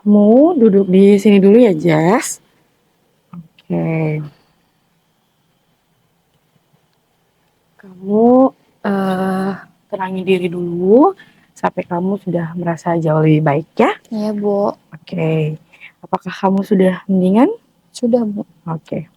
Kamu duduk di sini dulu ya, Jess. Oke. Kamu eh tenangin diri dulu sampai kamu sudah merasa jauh lebih baik ya. Iya, Bu. Oke. Apakah kamu sudah mendingan? Sudah, Bu. Oke.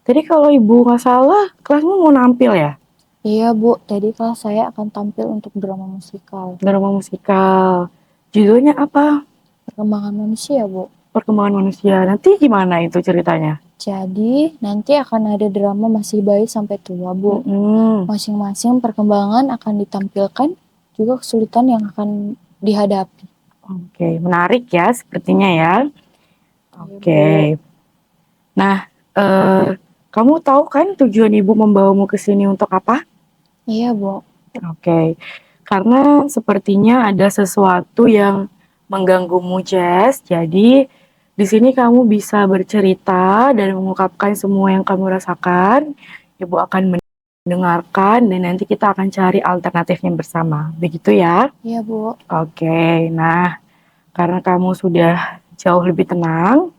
Tadi kalau ibu nggak salah, kelasmu mau nampil ya? Iya, Bu. Tadi kelas saya akan tampil untuk drama musikal. Drama musikal. Judulnya apa? Perkembangan manusia, Bu. Perkembangan manusia. Nanti gimana itu ceritanya? Jadi, nanti akan ada drama masih bayi sampai tua, Bu. Mm-mm. Masing-masing perkembangan akan ditampilkan, juga kesulitan yang akan dihadapi. Oke, menarik ya sepertinya ya. Iya, Oke. Bu. Nah, kamu tahu kan tujuan ibu membawamu ke sini untuk apa? Iya, Bu. Oke, karena sepertinya ada sesuatu yang mengganggumu, Jess. Jadi, di sini kamu bisa bercerita dan mengungkapkan semua yang kamu rasakan. Ibu akan mendengarkan dan nanti kita akan cari alternatifnya bersama. Begitu ya? Iya, Bu. Oke, nah karena kamu sudah jauh lebih tenang,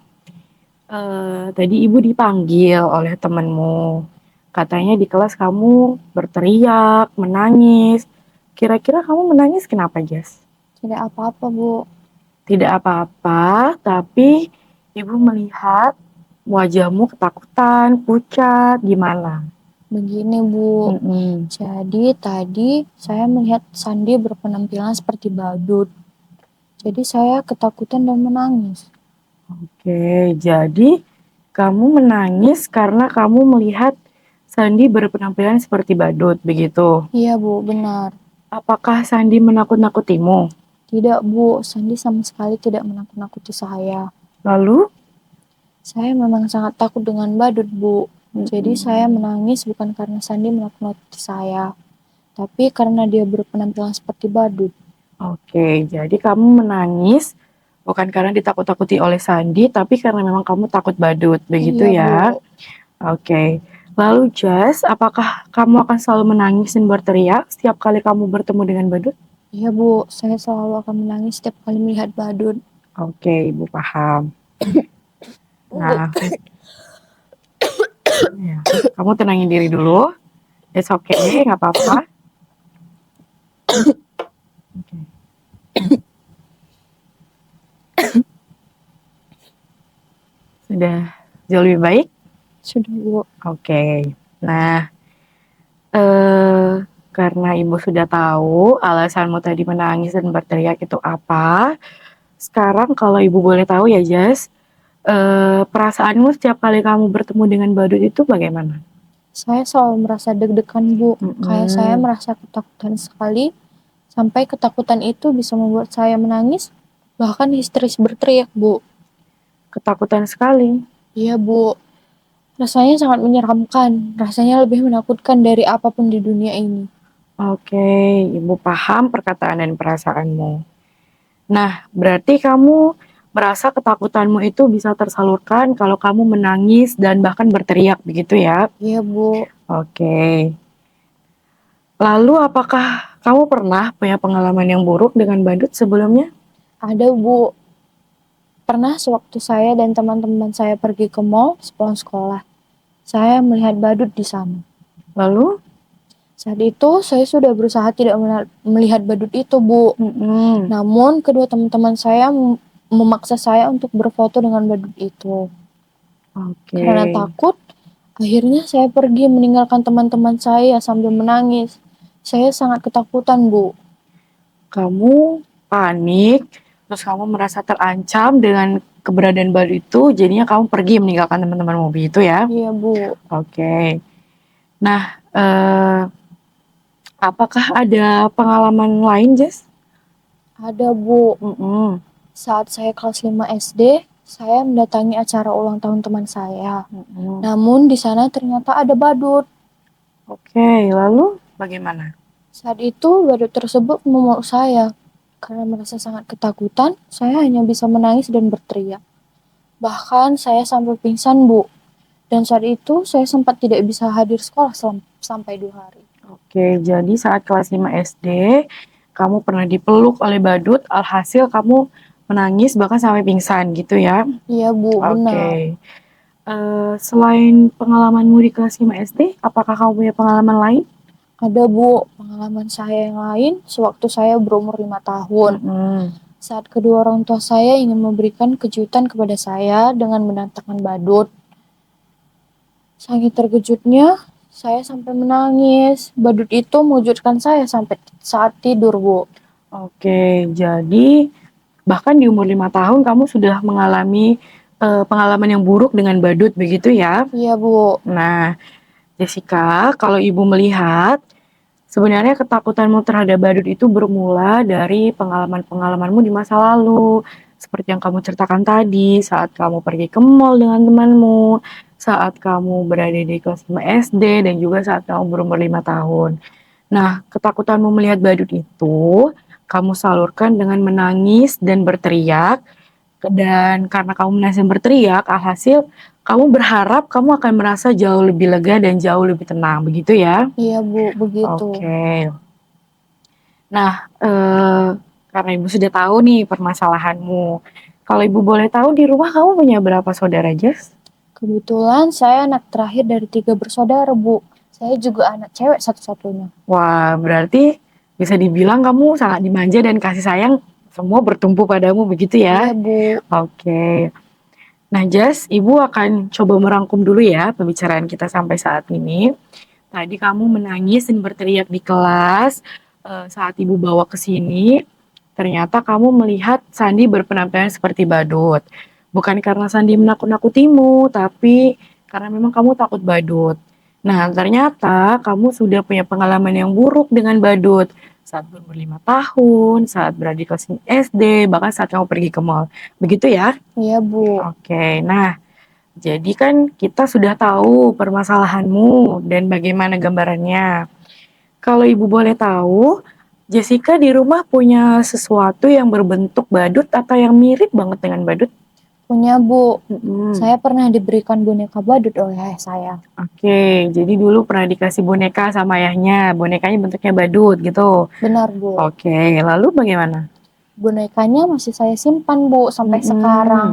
tadi ibu dipanggil oleh temenmu. Katanya di kelas kamu berteriak, menangis. Kira-kira kamu menangis kenapa, Jess? Tidak apa-apa, Bu. Tidak apa-apa, tapi ibu melihat wajahmu ketakutan, pucat, gimana? Begini, Bu. Mm-mm. Jadi, tadi saya melihat Sandi berpenampilan seperti badut. Jadi, saya ketakutan dan menangis. Oke, jadi kamu menangis karena kamu melihat Sandi berpenampilan seperti badut, begitu? Iya, Bu, benar. Apakah Sandi menakut-nakutimu? Tidak, Bu. Sandi sama sekali tidak menakut-nakuti saya. Lalu, Saya memang sangat takut dengan badut, Bu. Jadi saya menangis bukan karena Sandi menakut-nakuti saya, tapi karena dia berpenampilan seperti badut. oke, jadi kamu menangis bukan karena ditakut-takuti oleh Sandi, tapi karena memang kamu takut badut, begitu Iya, ya? Bu. Oke. Lalu Jess, apakah kamu akan selalu menangis dan berteriak setiap kali kamu bertemu dengan badut? Iya, Bu. Saya selalu akan menangis setiap kali melihat badut. Oke, Ibu paham. Nah, ya, kamu tenangin diri dulu. It's okay, nggak apa-apa. Oke. Sudah jauh lebih baik? Sudah, Bu. Oke. Nah, eh karena Ibu sudah tahu alasanmu tadi menangis dan berteriak itu apa, sekarang kalau Ibu boleh tahu ya, Jess, perasaanmu setiap kali kamu bertemu dengan badut itu bagaimana? Saya selalu merasa deg-degan, Bu. Kayak saya Mhm. merasa ketakutan sekali, sampai ketakutan itu bisa membuat saya menangis, bahkan histeris berteriak, Bu. Ketakutan sekali. Iya, Bu. Rasanya sangat menyeramkan. Rasanya lebih menakutkan dari apapun di dunia ini. Oke, Ibu paham perkataan dan perasaanmu. Nah, berarti kamu merasa ketakutanmu itu bisa tersalurkan kalau kamu menangis dan bahkan berteriak, begitu ya? Iya, Bu. Oke. Lalu apakah kamu pernah punya pengalaman yang buruk dengan badut sebelumnya? Ada, Bu. Pernah sewaktu saya dan teman-teman saya pergi ke mall sepulang sekolah, saya melihat badut di sana. Lalu? Saat itu, saya sudah berusaha tidak melihat badut itu, Bu. Mm-mm. Namun, kedua teman-teman saya memaksa saya untuk berfoto dengan badut itu. Oke. Karena takut, akhirnya saya pergi meninggalkan teman-teman saya sambil menangis. Saya sangat ketakutan, Bu. Kamu panik, terus kamu merasa terancam dengan keberadaan badut itu, jadinya kamu pergi meninggalkan teman-temanmu, begitu ya? Iya, Bu. Oke. Nah, apakah ada pengalaman lain, Jess? Ada, Bu. Mm-mm. Saat saya kelas 5 SD, saya mendatangi acara ulang tahun teman saya. Mm-mm. Namun di sana ternyata ada badut. Oke, lalu bagaimana? Saat itu badut tersebut memeluk saya. Karena merasa sangat ketakutan, saya hanya bisa menangis dan berteriak. Bahkan saya sampai pingsan, Bu. Dan saat itu saya sempat tidak bisa hadir sekolah sampai 2 hari. Oke, jadi saat kelas 5 SD, kamu pernah dipeluk oleh badut, alhasil kamu menangis bahkan sampai pingsan gitu ya? Iya Bu, benar. Oke. Selain pengalamanmu di kelas 5 SD, apakah kamu punya pengalaman lain? Ada Bu, pengalaman saya yang lain sewaktu saya berumur 5 tahun. Mhm. Saat kedua orang tua saya ingin memberikan kejutan kepada saya dengan mendatangkan badut. Saking terkejutnya, saya sampai menangis. Badut itu mewujudkan saya sampai saat tidur, Bu. Oke, jadi bahkan di umur 5 tahun kamu sudah mengalami, pengalaman yang buruk dengan badut begitu ya? Iya, Bu. Nah, Jessica, kalau Ibu melihat, sebenarnya ketakutanmu terhadap badut itu bermula dari pengalaman-pengalamanmu di masa lalu. Seperti yang kamu ceritakan tadi, saat kamu pergi ke mall dengan temanmu, saat kamu berada di kelas 5 SD, dan juga saat kamu berumur 5 tahun. Nah, ketakutanmu melihat badut itu, kamu salurkan dengan menangis dan berteriak, dan karena kamu menangis dan berteriak, alhasil kamu berharap kamu akan merasa jauh lebih lega dan jauh lebih tenang, begitu ya? Iya, Bu, begitu. Oke. Nah, karena Ibu sudah tahu nih permasalahanmu. Kalau Ibu boleh tahu di rumah kamu punya berapa saudara, Jas? Kebetulan saya anak terakhir dari 3 bersaudara, Bu. Saya juga anak cewek satu-satunya. Wah, berarti bisa dibilang kamu sangat dimanja dan kasih sayang semua bertumpu padamu begitu Iya, ya? Bu. Oke. Nah, Jas, Ibu akan coba merangkum dulu ya pembicaraan kita sampai saat ini. Tadi kamu menangis dan berteriak di kelas, saat Ibu bawa ke sini, ternyata kamu melihat Sandi berpenampilan seperti badut. Bukan karena Sandi menakut-nakutimu, tapi karena memang kamu takut badut. Nah, ternyata kamu sudah punya pengalaman yang buruk dengan badut. Saat berumur 5 tahun, saat berada di kelas SD, bahkan saat kamu pergi ke mall. Begitu ya? Iya, Bu. Oke, nah jadi kan kita sudah tahu permasalahanmu dan bagaimana gambarannya. Kalau Ibu boleh tahu, Jessica di rumah punya sesuatu yang berbentuk badut atau yang mirip banget dengan badut? Punya, Bu. Mhm. Saya pernah diberikan boneka badut oleh ayah saya. Oke, jadi dulu pernah dikasih boneka sama ayahnya, bonekanya bentuknya badut gitu. Benar, Bu. Oke, lalu bagaimana? Bonekanya masih saya simpan, Bu, sampai Mhm. sekarang.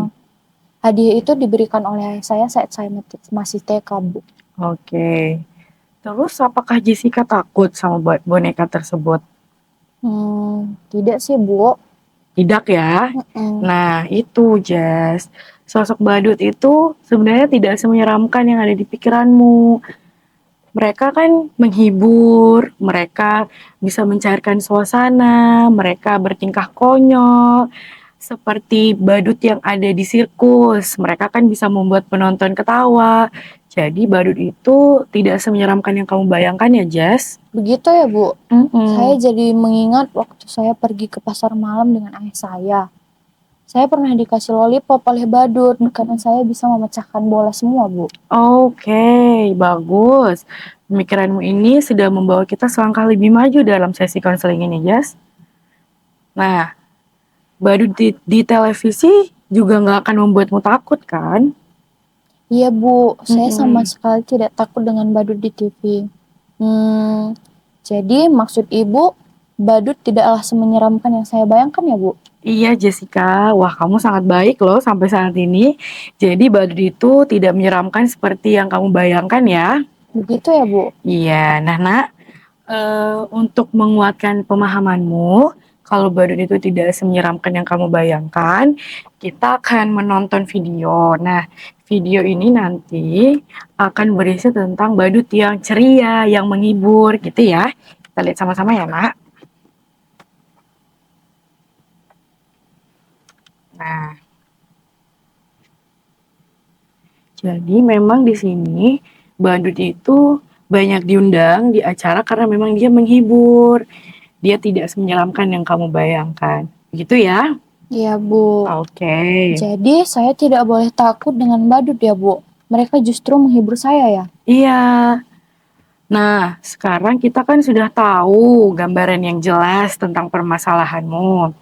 Hadiah itu diberikan oleh ayah saya saat saya masih TK, Bu. Oke. Terus apakah Jessica takut sama boneka tersebut? Tidak sih, Bu. Tidak ya? Mm-mm. Nah, itu Jess. Sosok badut itu sebenarnya tidak semenyeramkan yang ada di pikiranmu. Mereka kan menghibur, mereka bisa mencairkan suasana, mereka bertingkah konyol, seperti badut yang ada di sirkus. Mereka kan bisa membuat penonton ketawa. Jadi badut itu tidak semenyeramkan yang kamu bayangkan ya, Jess? Begitu ya, Bu. Saya Mm-mm. jadi mengingat waktu saya pergi ke pasar malam dengan ayah saya. Saya pernah dikasih lollipop oleh badut karena saya bisa memecahkan bola semua, Bu. Oke, bagus. Pemikiranmu ini sudah membawa kita selangkah lebih maju dalam sesi konseling ini, Jas. Nah, badut di televisi juga nggak akan membuatmu takut, kan? Iya, Bu. Saya sama Mm-mm. sekali tidak takut dengan badut di TV. Jadi maksud Ibu, badut tidaklah semenyeramkan yang saya bayangkan ya, Bu? Iya, Jessica. Wah, kamu sangat baik loh sampai saat ini. Jadi, badut itu tidak menyeramkan seperti yang kamu bayangkan ya. Begitu ya, Bu? Iya, nah, Nak, untuk menguatkan pemahamanmu, kalau badut itu tidak semenyeramkan yang kamu bayangkan, kita akan menonton video. Nah, video ini nanti akan berisi tentang badut yang ceria, yang menghibur gitu ya. Kita lihat sama-sama ya, Nak. Nah, jadi memang di sini badut itu banyak diundang di acara karena memang dia menghibur. Dia tidak menyeramkan yang kamu bayangkan. Gitu ya? Iya, Bu. Oke. Jadi saya tidak boleh takut dengan badut ya, Bu? Mereka justru menghibur saya ya? Iya. Nah, sekarang kita kan sudah tahu gambaran yang jelas tentang permasalahanmu.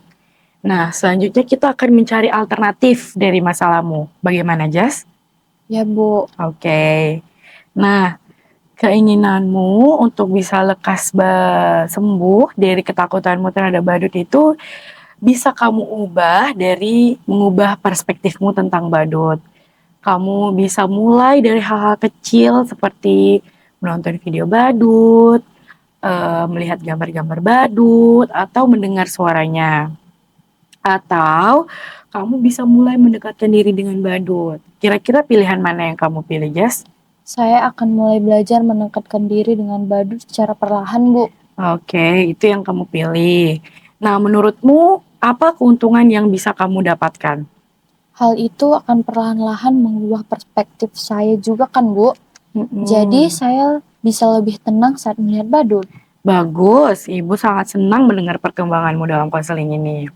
Nah, selanjutnya kita akan mencari alternatif dari masalahmu. Bagaimana, Jas? Ya, Bu. Oke. Nah, keinginanmu untuk bisa lekas sembuh dari ketakutanmu terhadap badut itu bisa kamu ubah dari mengubah perspektifmu tentang badut. Kamu bisa mulai dari hal-hal kecil seperti menonton video badut, melihat gambar-gambar badut, atau mendengar suaranya. Atau kamu bisa mulai mendekatkan diri dengan badut. Kira-kira pilihan mana yang kamu pilih, Jess? Saya akan mulai belajar mendekatkan diri dengan badut secara perlahan, Bu. Oke, itu yang kamu pilih. Nah, menurutmu apa keuntungan yang bisa kamu dapatkan? Hal itu akan perlahan-lahan mengubah perspektif saya juga kan, Bu. Jadi Mm-mm. saya bisa lebih tenang saat melihat badut. Bagus, Ibu sangat senang mendengar perkembanganmu dalam konseling ini.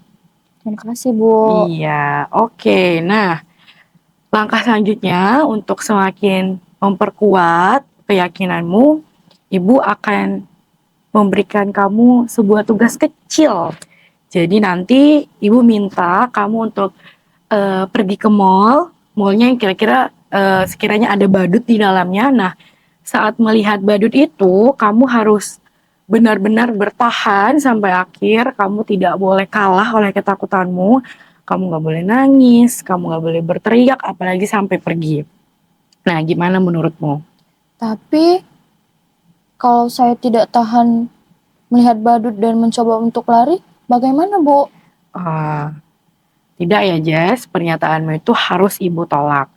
Terima kasih, Bu. Iya, oke. Nah, langkah selanjutnya untuk semakin memperkuat keyakinanmu, Ibu akan memberikan kamu sebuah tugas kecil. Jadi nanti Ibu minta kamu untuk pergi ke mall, mallnya yang kira-kira sekiranya ada badut di dalamnya. Nah, saat melihat badut itu, kamu harus benar-benar bertahan sampai akhir. Kamu tidak boleh kalah oleh ketakutanmu. Kamu nggak boleh nangis, kamu nggak boleh berteriak, apalagi sampai pergi. Nah, gimana menurutmu? Tapi kalau saya tidak tahan melihat badut dan mencoba untuk lari, bagaimana, Bu? Ah, tidak ya, Jess. Pernyataanmu itu harus Ibu tolak.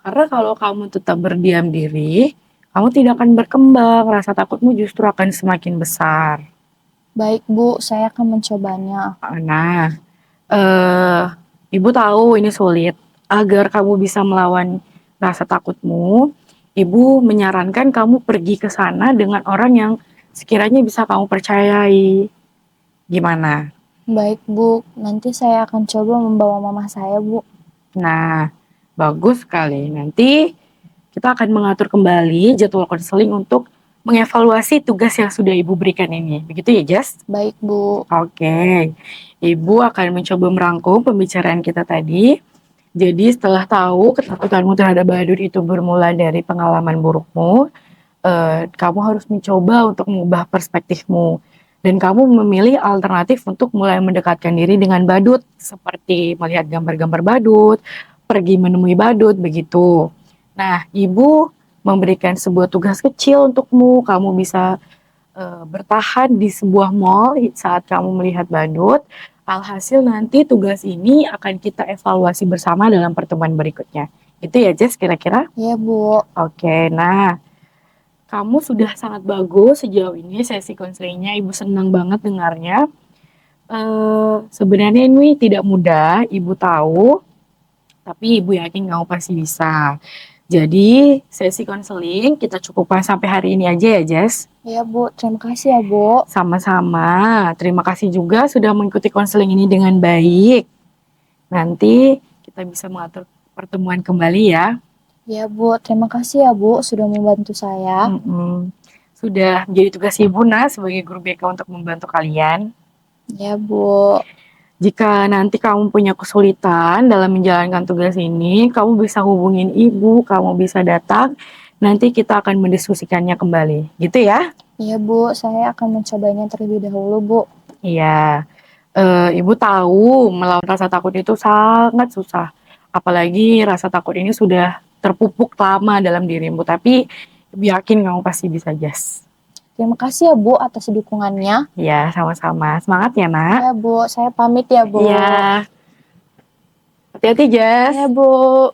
Karena kalau kamu tetap berdiam diri, kamu tidak akan berkembang. Rasa takutmu justru akan semakin besar. Baik, Bu, saya akan mencobanya. Nah, eh, Ibu tahu ini sulit. Agar kamu bisa melawan rasa takutmu, Ibu menyarankan kamu pergi ke sana dengan orang yang sekiranya bisa kamu percayai. Gimana? Baik, Bu. Nanti saya akan coba membawa mama saya, Bu. Nah, bagus sekali. Nanti kita akan mengatur kembali jadwal konseling untuk mengevaluasi tugas yang sudah Ibu berikan ini. Begitu ya, Jess? Baik, Bu. Oke. Ibu akan mencoba merangkum pembicaraan kita tadi. Jadi setelah tahu ketakutanmu terhadap badut itu bermula dari pengalaman burukmu, kamu harus mencoba untuk mengubah perspektifmu. Dan kamu memilih alternatif untuk mulai mendekatkan diri dengan badut, seperti melihat gambar-gambar badut, pergi menemui badut, begitu. Nah, ibu memberikan sebuah tugas kecil untukmu. Kamu bisa bertahan di sebuah mall saat kamu melihat badut. Alhasil nanti tugas ini akan kita evaluasi bersama dalam pertemuan berikutnya. Itu ya, Jess, kira-kira? Ya, Bu. Oke, nah kamu sudah sangat bagus sejauh ini sesi konselingnya. Ibu senang banget dengarnya. Sebenarnya ini tidak mudah, Ibu tahu, tapi Ibu yakin kamu pasti bisa. Jadi sesi konseling kita cukupkan sampai hari ini aja ya, Jess. Ya, Bu. Terima kasih ya, Bu. Sama-sama. Terima kasih juga sudah mengikuti konseling ini dengan baik. Nanti kita bisa mengatur pertemuan kembali ya. Ya, Bu. Terima kasih ya, Bu, sudah membantu saya. Sudah menjadi tugas Ibu sebagai guru BK untuk membantu kalian. Ya, Bu. Jika nanti kamu punya kesulitan dalam menjalankan tugas ini, kamu bisa hubungin Ibu, kamu bisa datang. Nanti kita akan mendiskusikannya kembali. Gitu ya? Ya, Bu. Saya akan mencobanya terlebih dahulu, Bu. Iya. Ibu tahu melawan rasa takut itu sangat susah. Apalagi rasa takut ini sudah terpupuk lama dalam dirimu. Tapi Ibu yakin kamu pasti bisa, Jess. Terima kasih ya, Bu, atas dukungannya. Ya, sama-sama. Semangat ya, Nak. Ya, Bu. Saya pamit ya, Bu. Iya. Hati-hati, Jess. Ya, Bu.